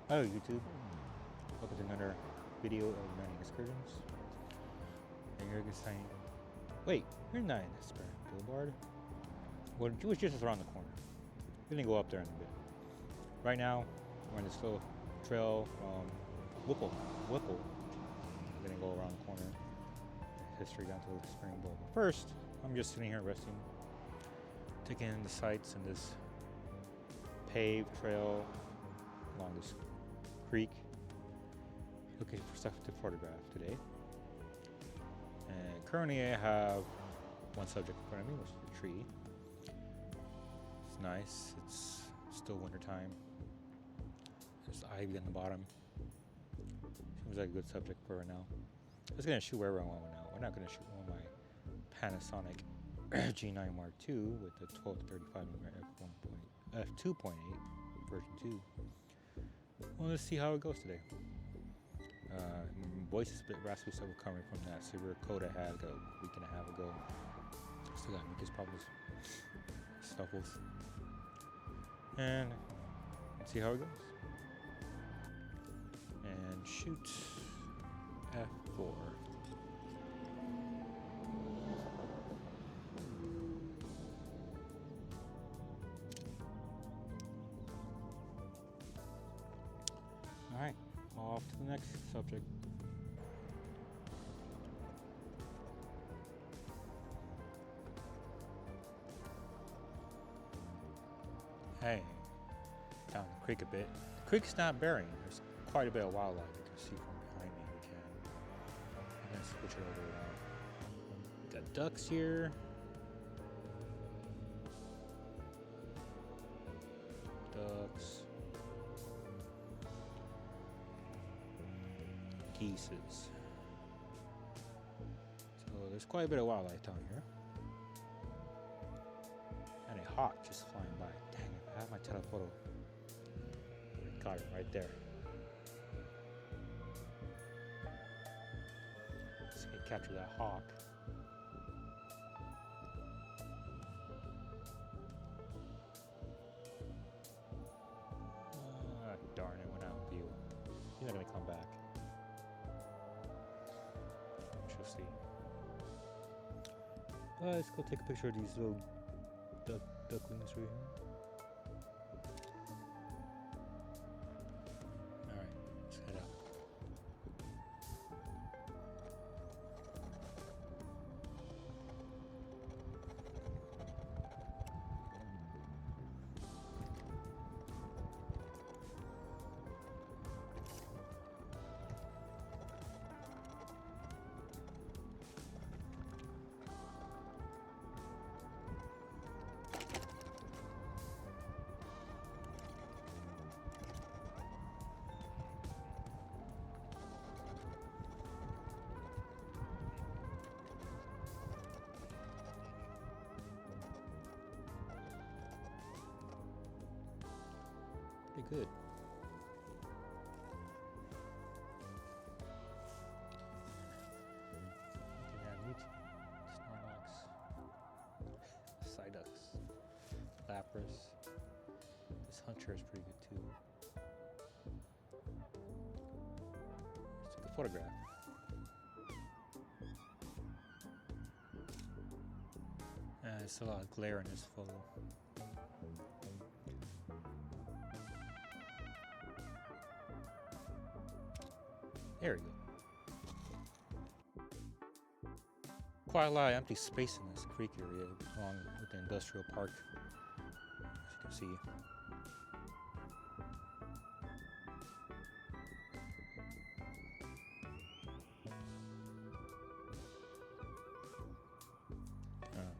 Hello YouTube, welcome to another video of mining excursions. And you're saying, wait, you're not in Hesperian Blvd. Well, it was just around the corner. We're gonna go up there in a bit. Right now, we're on this little trail from Whipple. We're gonna go around the corner, history down to Hesperian Blvd. First, I'm just sitting here resting, taking in the sights in this paved trail along this creek, looking for stuff to photograph today. And currently I have one subject in front of me, which is a tree. It's nice, it's still winter time. There's ivy on the bottom. Seems like a good subject for right now. I'm just gonna shoot wherever I want now. We're not gonna shoot on my Panasonic G9 Mark II with the 12 to 35 mm f2.8 version 2. Well, let's see how it goes today. Voice is a bit raspy, so we're coming from that severe cold I had a week and a half ago. Still got mucus problems, snuffles, and let's see how it goes. And shoot F4. Alright, off to the next subject. Hey, down the creek a bit. The creek's not bearing. There's quite a bit of wildlife you can see from behind me. I'm gonna switch it over around. Got ducks here. Ducks. Geeses. So there's quite a bit of wildlife down here. And a hawk just flying by. Dang it, I have my telephoto. Got it right there. Let's see, capture that hawk. Darn it, went out of view. He's not gonna come back. We'll see. Let's go take a picture of these little ducklings right here. Alright, let's head out. Pretty good. Looking at meat, snorlax, psyducks, lapras. This hunter is pretty good too. Let's take a photograph. There's a lot of glare in this photo. There we go. Quite a lot of empty space in this creek area along with the industrial park, as you can see.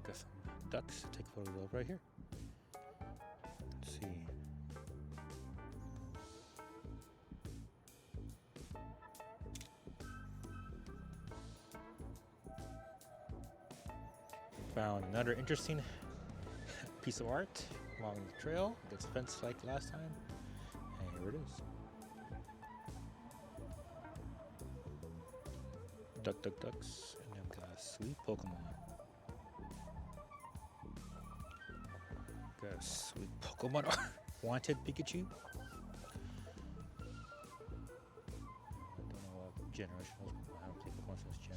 Got some ducks to take photos of right here. Let's see. Found another interesting piece of art along the trail that's fenced like last time, and here it is. Ducks, and then we've got a sweet Pokemon. Got a sweet Pokemon. Wanted Pikachu. generation. I haven't taken one since Gen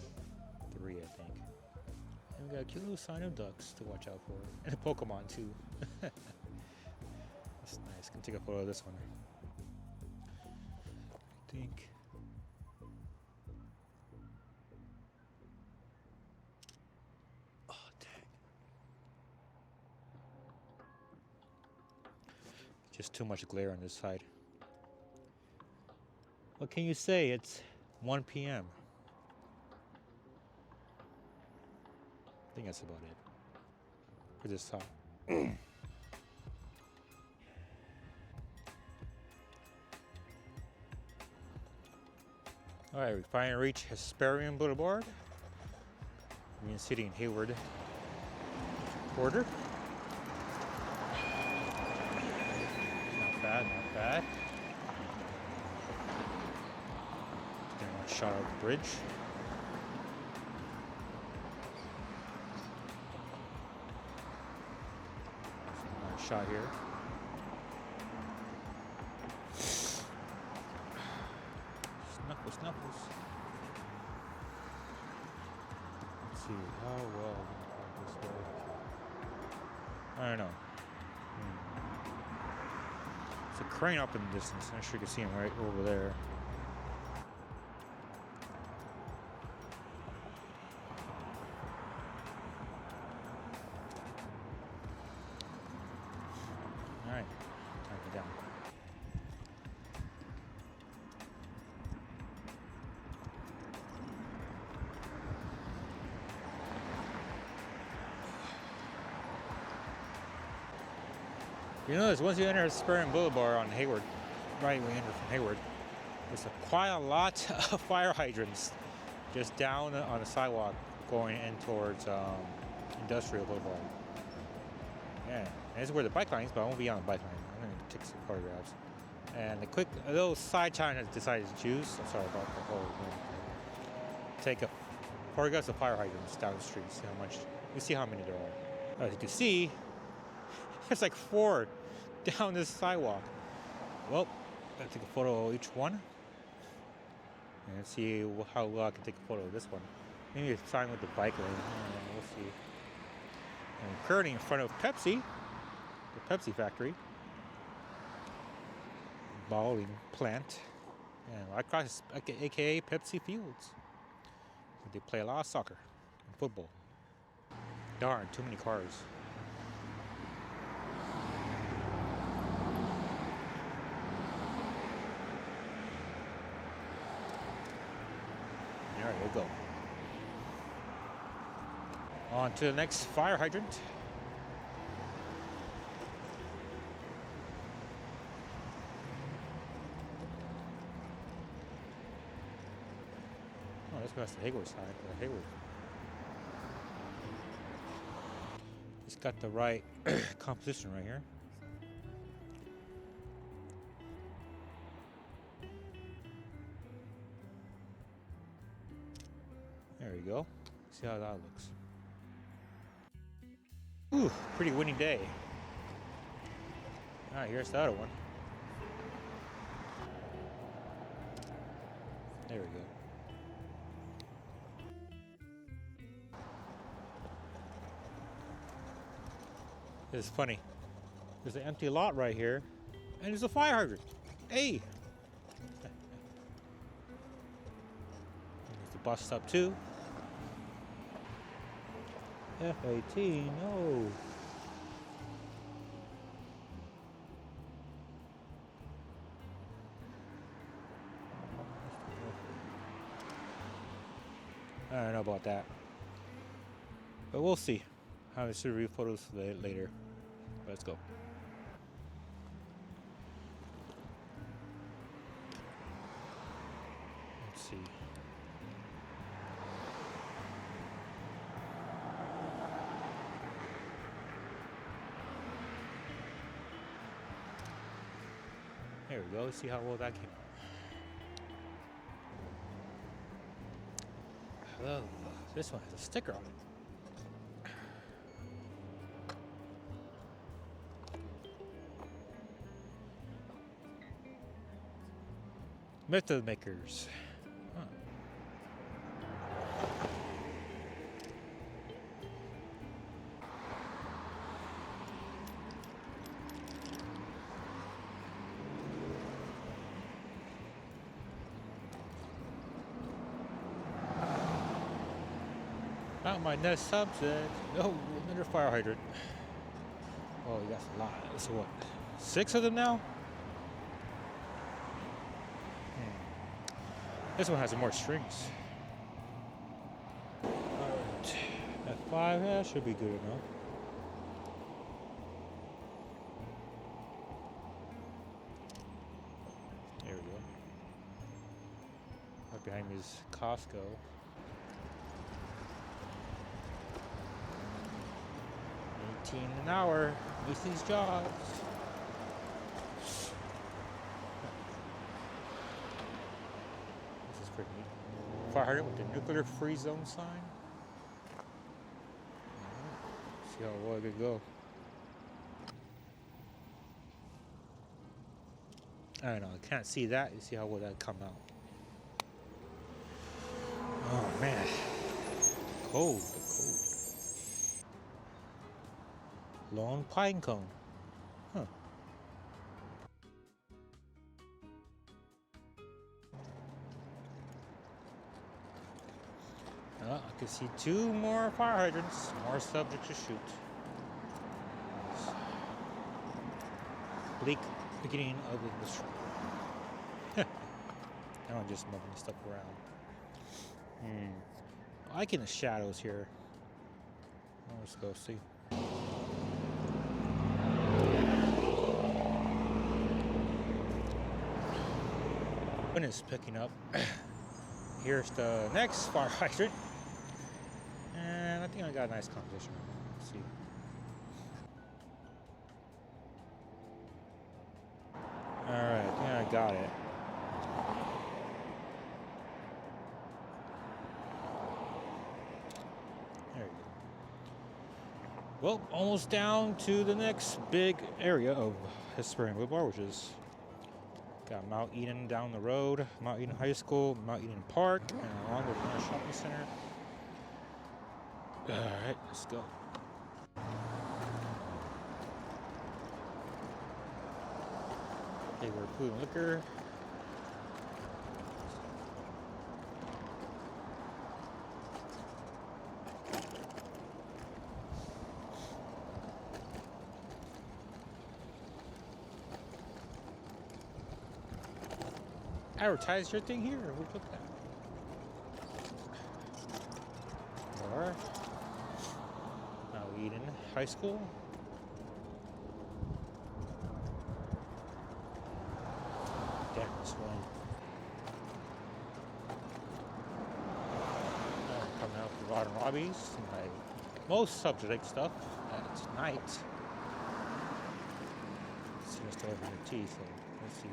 3, I think. And we got a cute little sign of ducks to watch out for. And a Pokemon too. That's nice. Can take a photo of this one. I think. Oh, dang. Just too much glare on this side. What can you say? It's 1 p.m. I think that's about it for this time. Alright, we finally reached Hesperian Blvd. We're in city in Hayward quarter. Not bad, not bad. Getting one shot of the bridge. Nice shot here. Snuffles. Let's see how well we can this way. I don't know. It's a crane up in the distance. I'm sure you can see him right over there. All right, time to go down. You notice once you enter Hesperian Blvd on Hayward, right when you enter from Hayward, there's quite a lot of fire hydrants just down on the sidewalk going in towards Industrial Boulevard. Yeah, and this is where the bike line is, but I won't be on the bike line. I'm going to take some photographs. And a little side chime has decided to choose. I'm sorry about the whole thing. Take a photographs of fire hydrants down the street. See how much. You see how many there are. As you can see, there's like 4 down this sidewalk. Well, gotta take a photo of each one and see how well I can take a photo of this one. Maybe it's sign with the bike lane. We'll see. And currently in front of Pepsi, the Pepsi factory, bottling plant, and right across, aka Pepsi Fields. They play a lot of soccer and football. Darn, too many cars. There you go. On to the next fire hydrant. Oh, let's go to the Hayward side. Hayward. It's got the right composition right here. There we go. See how that looks. Ooh, pretty windy day. Alright, here's the other one. There we go. This is funny. There's an empty lot right here, and there's a fire hydrant. Hey! There's the bus stop too. F-18, no. I don't know about that, but we'll see. I should review photos later. Let's go. Let's see. There we go. See how well that came out. Oh, this one has a sticker on it. Method makers. Huh. Not my next subject. No, another fire hydrant. Oh, you got a lot. So what? 6 of them now? This one has more strings. Alright. F5, yeah, should be good enough. There we go. Right behind me is Costco. 18 an hour. At these jobs. This is pretty neat. Fire hydrant with the nuclear free zone sign. See how well it could go. I don't know, I can't see that. You see how well that come out. Oh man. Cold. Long pine cone. Huh. I can see 2 more fire hydrants. More subjects to shoot. Bleak beginning of the industry. Now I'm just moving stuff around. I like in the shadows here. Let's go see. Wind is picking up. Here's the next fire hydrant. And I think I got a nice composition. Let's see. Alright, I think I got it. There you go. Well, almost down to the next big area of Hesperian Blvd, which is got Mount Eden down the road, Mount Eden High School, Mount Eden Park, and along with the shopping center. Alright, let's go. Hayward Food and Liquor. Advertise your thing here. Who put that? Or Mount Eden High School. Damn, this one. Coming out the Rod and Robbie's. My most subject stuff at night. Seems to open your teeth, so let's see.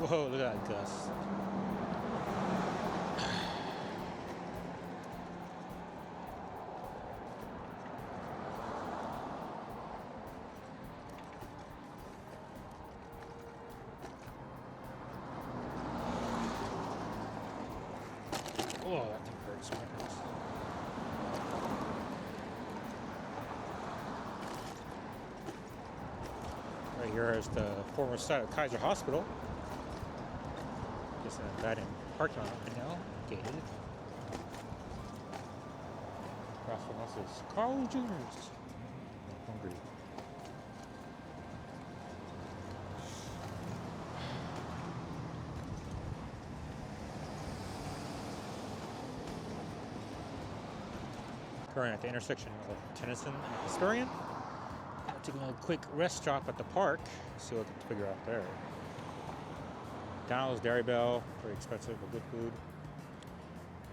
Whoa, look at that gust. Oh, that thing hurts. Man. Right here is the former site of Kaiser Hospital. Just an abandoned parking lot right now, gated. Across from us is Carl Jr.'s. I'm hungry. Currently at the intersection of Tennyson and Hesperian. Taking a quick rest stop at the park. See what we can figure out there. McDonald's, Dairy Bell, very expensive but good food.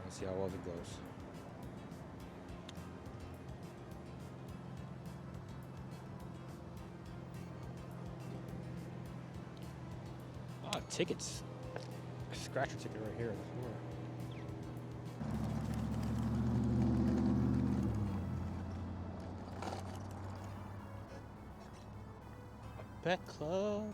Let's see how well it goes. Ah, tickets. A scratcher ticket right here on the floor. Pet Club.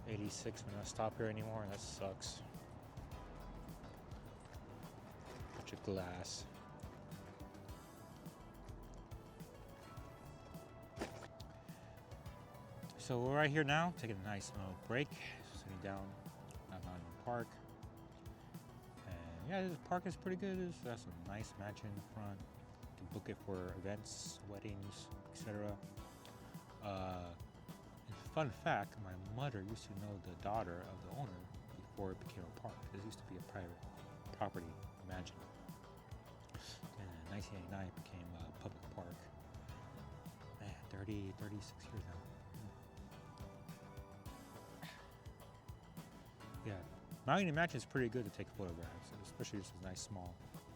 $86. We're not stop here anymore, and that sucks. Bunch of glass. So we're right here now, taking a nice little break, sitting down out in the park. And yeah, this park is pretty good. It has some nice mansion in front. You can book it for events, weddings, etc. Fun fact, my mother used to know the daughter of the owner before it became a park. This used to be a private property mansion. And in 1989 it became a public park. Man, 36 years now. Yeah, Mountain Mansion is pretty good to take photographs, especially this nice small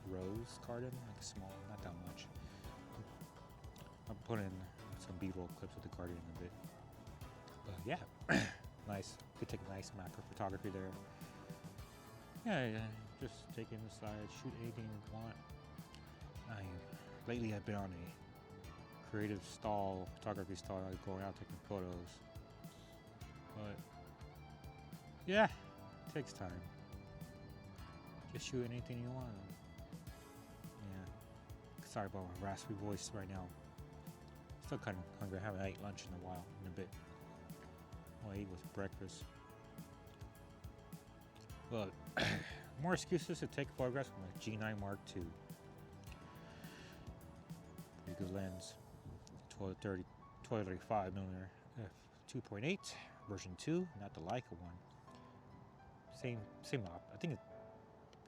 rose garden, like small, not that much. I'll put in some B-roll clips of the garden in a bit. But yeah, nice. Could take a nice macro photography there. Yeah, just take in the slides, shoot anything you want. Lately I've been on a creative stall, photography stall, going out taking photos. But yeah. Takes time. Just shoot anything you want. Yeah. Sorry about my raspy voice right now. Still kind of hungry. I haven't ate lunch in a while, in a bit. All I ate was breakfast. Well, more excuses to take photographs with my G9 Mark II. Pretty good lens. 1235mm f2.8 version 2, not the Leica one. Same op. I think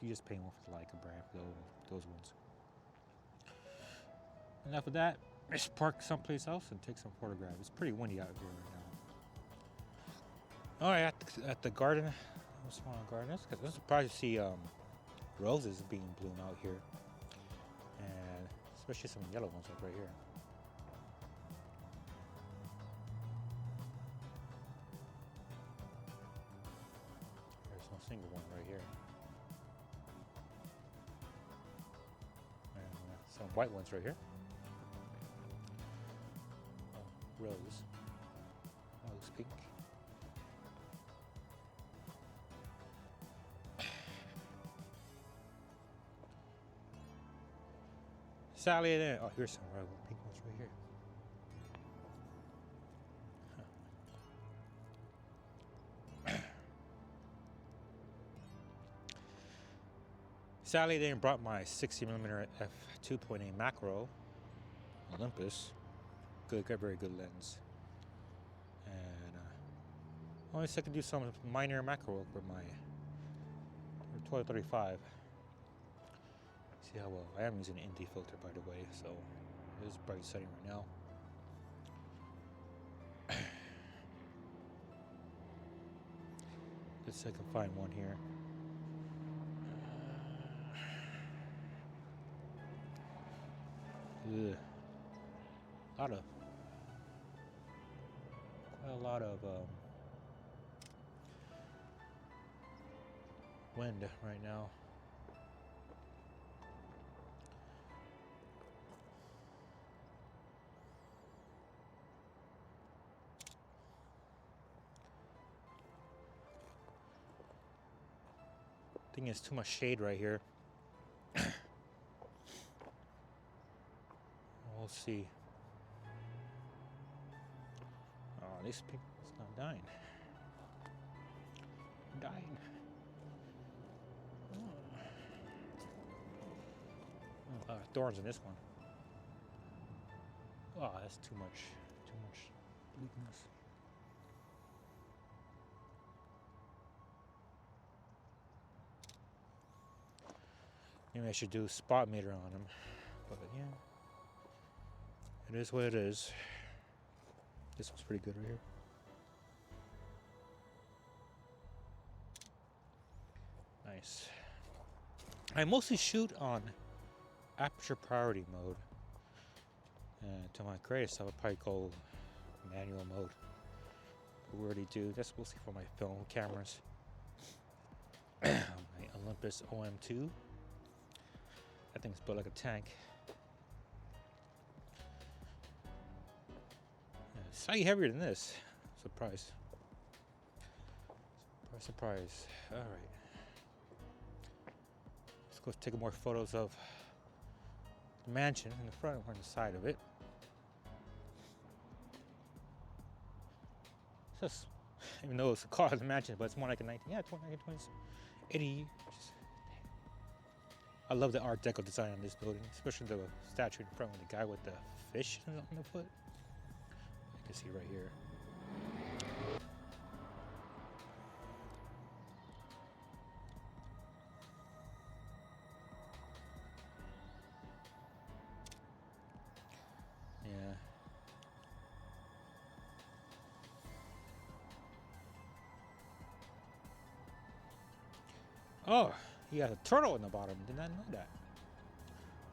you just pay more for the Leica brand for those ones. Enough of that. Let's park someplace else and take some photographs. It's pretty windy out here right now. All right, at the garden, small garden. I'm surprised to see roses being blown out here, and especially some yellow ones like right here. Single one right here. And some white ones right here. Oh, rose. That looks pink. Sally there. Oh, here's some pink ones right here. Sally then brought my 60mm f2.8 macro Olympus. Good, very good lens. And only so I can do some minor macro work with my 1235. See how well I am using an ND filter, by the way, so it is bright setting right now. Let's see if I can find one here. Ugh. Quite a lot of wind right now. I think it's too much shade right here. We'll see. Oh, this pig is not dying. Dying. Oh, thorns in this one. Oh, that's too much. Too much weakness. Maybe I should do a spot meter on him. But yeah. It is what it is. This one's pretty good right here. Nice. I mostly shoot on aperture priority mode. To my greatest, I would probably go manual mode. We already do. That's mostly for my film cameras. My Olympus OM2. That thing's built like a tank. It's slightly heavier than this. Surprise. Surprise, surprise. Alright. Let's go take more photos of the mansion in the front or on the side of it. Just, even though it's a car, the mansion, but it's more like a 1920s, 80. I love the Art Deco design on this building, especially the statue in front with the guy with the fish on the foot. You can see right here. Yeah. Oh, he has a turtle in the bottom. Did not know that.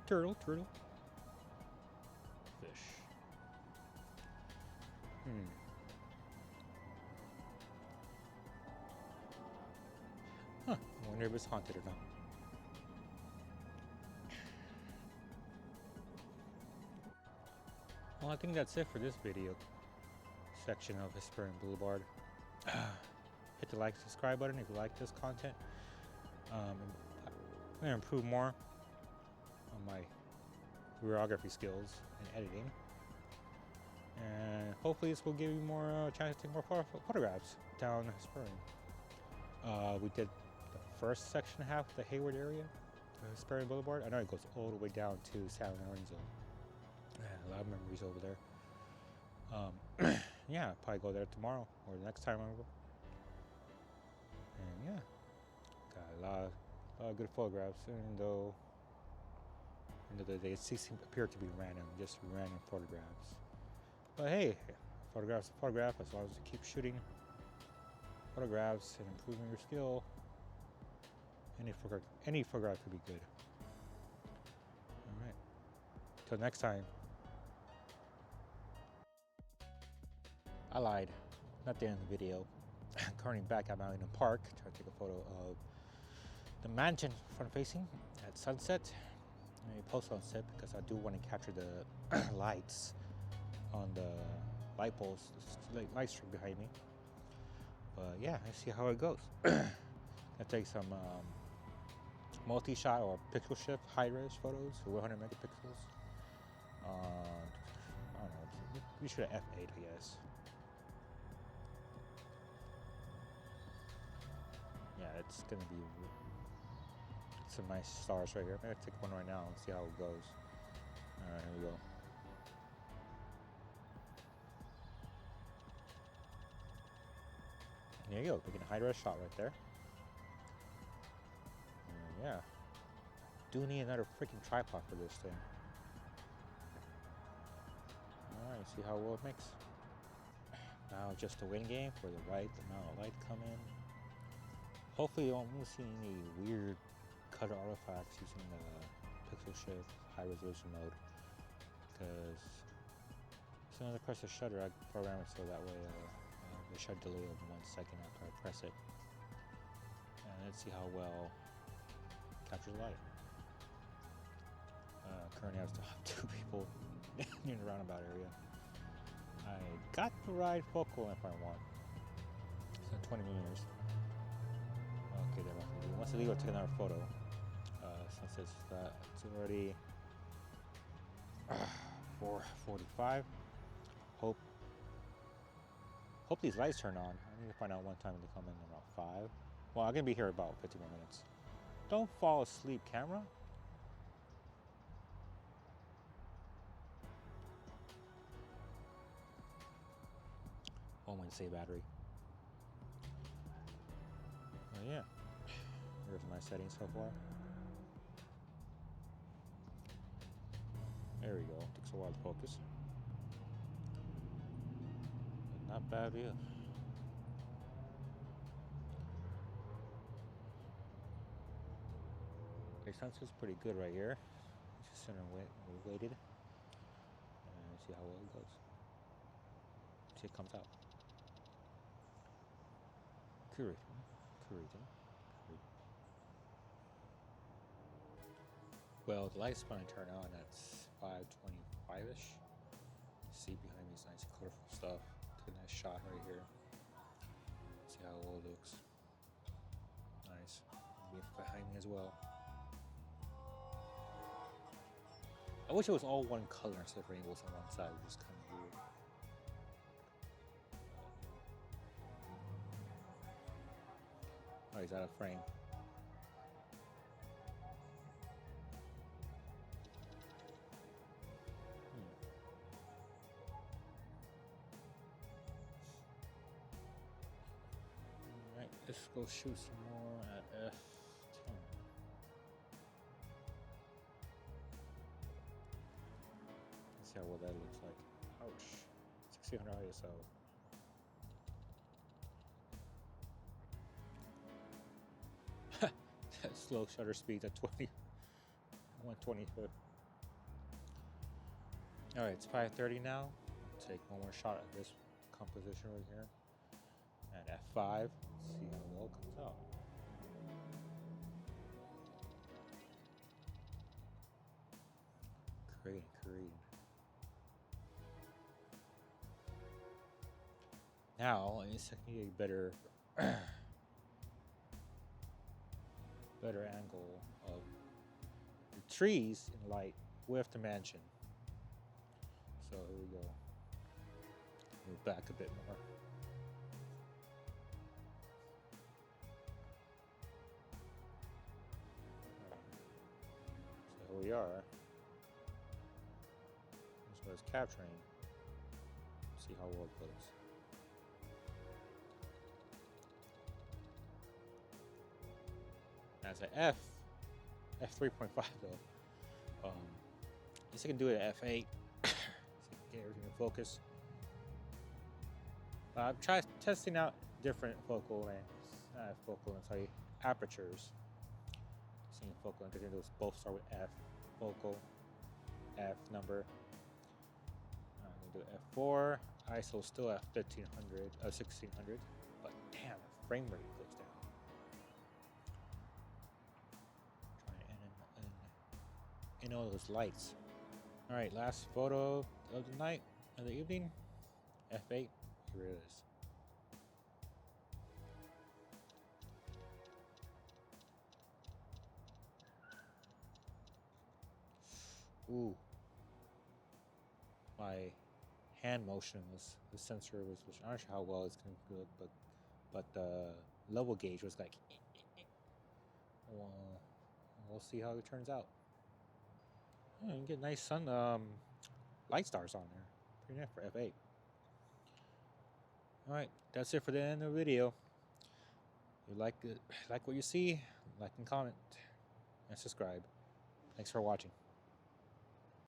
Turtle. Fish. Huh. I wonder if it's haunted or not. Well, I think that's it for this video section of Hesperian Blvd. Hit the like, subscribe button if you like this content. I'm going to improve more on my videography skills and editing. And hopefully this will give you more chance to take more photographs down Hesperian. We did the first section half of the Hayward area, Hesperian Blvd. I know it goes all the way down to San Lorenzo. Yeah, a lot of memories over there. Yeah, I'll probably go there tomorrow or the next time I go. And yeah, got a lot of good photographs, even though they appear to be random, just random photographs. But hey, photograph's a photograph. As long as you keep shooting photographs and improving your skill, any photograph could be good. All right, till next time. I lied. Not the end of the video. Currently back at Mountain Park, trying to take a photo of the mansion front facing at sunset. Maybe post sunset because I do want to capture the lights on the light poles, the light string behind me. But yeah, let's see how it goes. I'll take some multi-shot or pixel shift high-res photos, 100 megapixels. I don't know. We should have f8, I guess. Yeah, it's gonna be some nice stars right here. I'm gonna take one right now and see how it goes. All right, here we go. There you go, taking a high-res shot right there. Yeah, do need another freaking tripod for this thing. All right, see how well it makes. Now just a waiting game for the right amount of light to come in. Hopefully you won't see any weird color artifacts using the pixel shift high resolution mode, because as soon as I press the shutter, I program it so that way the shutter delay of 1 second after I press it. And Let's see how well it captures the light. Currently I still have 2 people in the roundabout area. I got the right focal if I want. So 20 millimeters. Okay, they're about to leave. Once they leave, I'll take another photo. Since it's already 4:45. Hope these lights turn on. I need to find out one time when they come in about 5. Well, I'm gonna be here about 50 more minutes. Don't fall asleep, camera. Oh, I'm gonna save battery. Oh yeah. Here's my settings so far. There we go. Takes a while to focus. But not bad view. The sensor's pretty good right here. Just sitting and waited. And see how well it goes. See it comes out. Curating. Well, the light's going to turn on at 5:25-ish. See behind me is nice colorful stuff. Take a nice shot right here. See how well it looks. Nice. Behind me as well. I wish it was all one color instead of rainbows on one side. It was kind of weird. Oh, he's out of frame. Alright, let's go shoot some more at f10. Let's see how well that looks like. Ouch. 1600 ISO. Slow shutter speed at 125th. Alright, it's 5:30 now. I'll take one more shot at this composition right here. At f5, see how well it comes out. Creating. Now, it's a better angle of the trees in light with the mansion. So here we go. Move back a bit more. So here we are. That's what it's capturing. See how well it goes. As an f3.5 though. I guess I can do it at f8. So get everything in focus. I've tried testing out different focal lengths, apertures. Seeing focal length, because those both start with f. Focal, f number. I'm gonna do f4. ISO still at 1600, but damn, the frame rate goes down. In all those lights. All right, last photo of the night, of the evening, f8, here it is. Ooh, my hand motion the sensor was, I'm not sure how well it's going to look, but the level gauge was like, well, we'll see how it turns out. Yeah, you can get nice sun light stars on there. Pretty nice for f8. All right, that's it for the end of the video. If you like what you see, like and comment and subscribe. Thanks for watching.